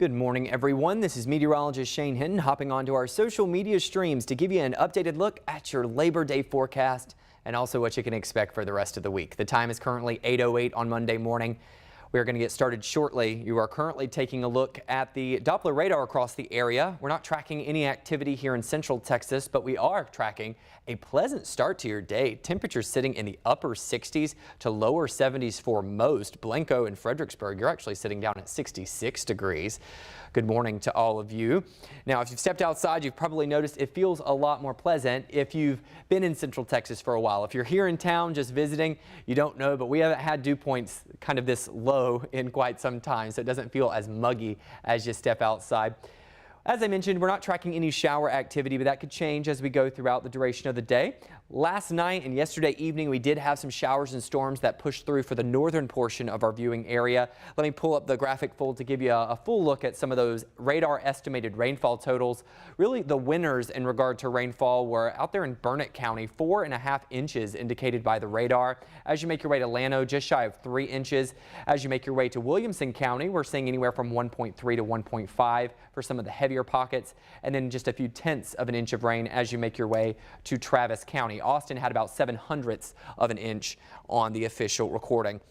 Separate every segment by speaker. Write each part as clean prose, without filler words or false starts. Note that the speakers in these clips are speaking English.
Speaker 1: Good morning, everyone. This is meteorologist Shane Hinton hopping onto our social media streams to give you an updated look at your Labor Day forecast and also what you can expect for the rest of the week. The time is currently 8:08 on Monday morning. We are going to get started shortly. You are currently taking a look at the Doppler radar across the area. We're not tracking any activity here in central Texas, but we are tracking a pleasant start to your day. Temperatures sitting in the upper 60s to lower 70s for most. Blanco and Fredericksburg, you're actually sitting down at 66 degrees. Good morning to all of you. Now, if you've stepped outside, you've probably noticed it feels a lot more pleasant if you've been in central Texas for a while. If you're here in town just visiting, you don't know, but we haven't had dew points kind of this low in quite some time, so it doesn't feel as muggy as you step outside. As I mentioned, we're not tracking any shower activity, but that could change as we go throughout the duration of the day. Last night and yesterday evening, we did have some showers and storms that pushed through for the northern portion of our viewing area. Let me pull up the graphic fold to give you a full look at some of those radar estimated rainfall totals. Really, the winners in regard to rainfall were out there in Burnett County, 4.5 inches indicated by the radar. As you make your way to Llano, just shy of 3 inches. As you make your way to Williamson County, we're seeing anywhere from 1.3 to 1.5 for some of the heavier pockets, and then just a few tenths of an inch of rain as you make your way to Travis County. Austin had about 0.07 of an inch on the official recording.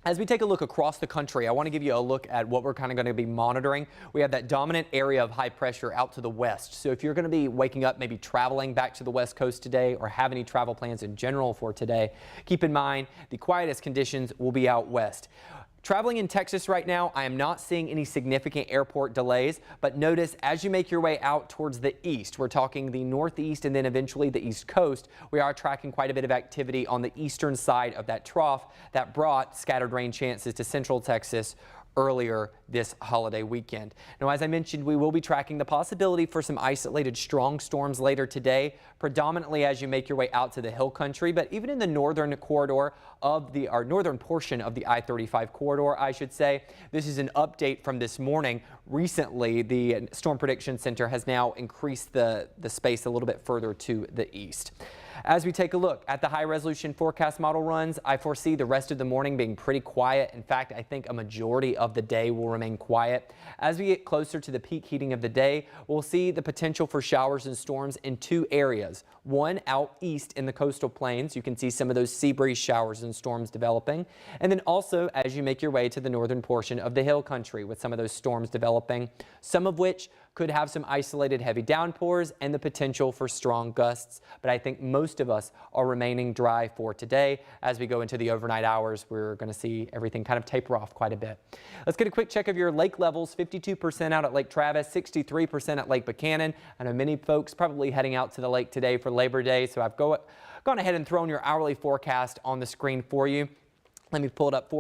Speaker 1: As we take a look across the country, I want to give you a look at what we're kind of going to be monitoring. We have that dominant area of high pressure out to the west. So if you're going to be waking up, maybe traveling back to the west coast today or have any travel plans in general for today, keep in mind the quietest conditions will be out west. Traveling in Texas right now, I am not seeing any significant airport delays, but notice as you make your way out towards the east, we're talking the northeast and then eventually the east coast, we are tracking quite a bit of activity on the eastern side of that trough that brought scattered rain chances to central Texas earlier this holiday weekend. Now, as I mentioned, we will be tracking the possibility for some isolated strong storms later today, predominantly as you make your way out to the hill country, but even in the northern corridor of our northern portion of the I-35 corridor, I should say. This is an update from this morning. Recently, the Storm Prediction Center has now increased the space a little bit further to the east. As we take a look at the high resolution forecast model runs, I foresee the rest of the morning being pretty quiet. In fact, I think a majority of the day will remain quiet. As we get closer to the peak heating of the day, we'll see the potential for showers and storms in two areas. One out east in the coastal plains. You can see some of those sea breeze showers and storms developing. And then also as you make your way to the northern portion of the hill country with some of those storms developing, some of which could have some isolated heavy downpours and the potential for strong gusts. But I think most of us are remaining dry for today. As we go into the overnight hours, we're going to see everything kind of taper off quite a bit. Let's get a quick check of your lake levels. 52% out at Lake Travis, 63% at Lake Buchanan. I know many folks probably heading out to the lake today for Labor Day, so I've gone ahead and thrown your hourly forecast on the screen for you. Let me pull it up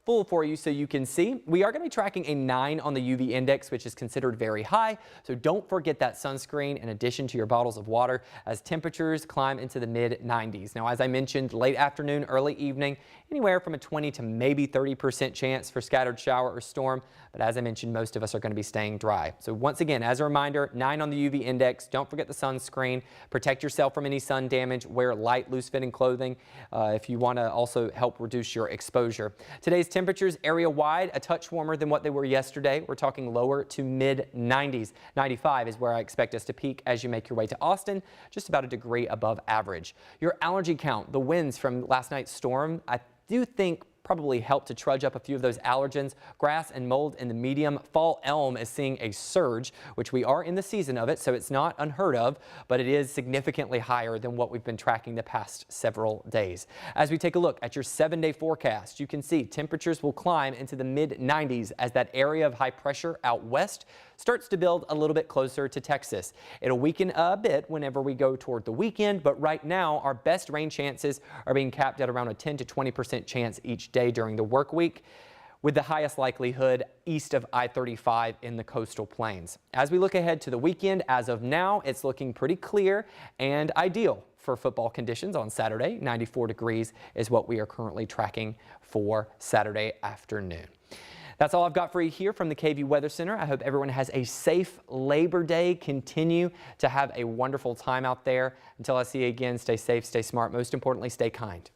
Speaker 1: full for you so you can see. We are going to be tracking a 9 on the UV index, which is considered very high. So don't forget that sunscreen in addition to your bottles of water as temperatures climb into the mid 90s. Now, as I mentioned, late afternoon, early evening, anywhere from a 20 to maybe 30% chance for scattered shower or storm. But as I mentioned, most of us are going to be staying dry. So once again, as a reminder, 9 on the UV index. Don't forget the sunscreen. Protect yourself from any sun damage. Wear light, loose-fitting clothing if you want to also help reduce your exposure. Today's temperatures area-wide a touch warmer than what they were yesterday. We're talking lower to mid 90s. 95 is where I expect us to peak as you make your way to Austin, just about a degree above average. Your allergy count, the winds from last night's storm, I do think probably help to trudge up a few of those allergens. Grass and mold in the medium. Fall elm is seeing a surge, which we are in the season of it, so it's not unheard of, but it is significantly higher than what we've been tracking the past several days. As we take a look at your 7-day forecast, you can see temperatures will climb into the mid 90s as that area of high pressure out west starts to build a little bit closer to Texas. It'll weaken a bit whenever we go toward the weekend, but right now our best rain chances are being capped at around a 10 to 20% chance each day during the work week, with the highest likelihood east of I-35 in the coastal plains. As we look ahead to the weekend, as of now, it's looking pretty clear and ideal for football conditions on Saturday. 94 degrees is what we are currently tracking for Saturday afternoon. That's all I've got for you here from the KVUE Weather Center. I hope everyone has a safe Labor Day. Continue to have a wonderful time out there. Until I see you again, stay safe, stay smart. Most importantly, stay kind.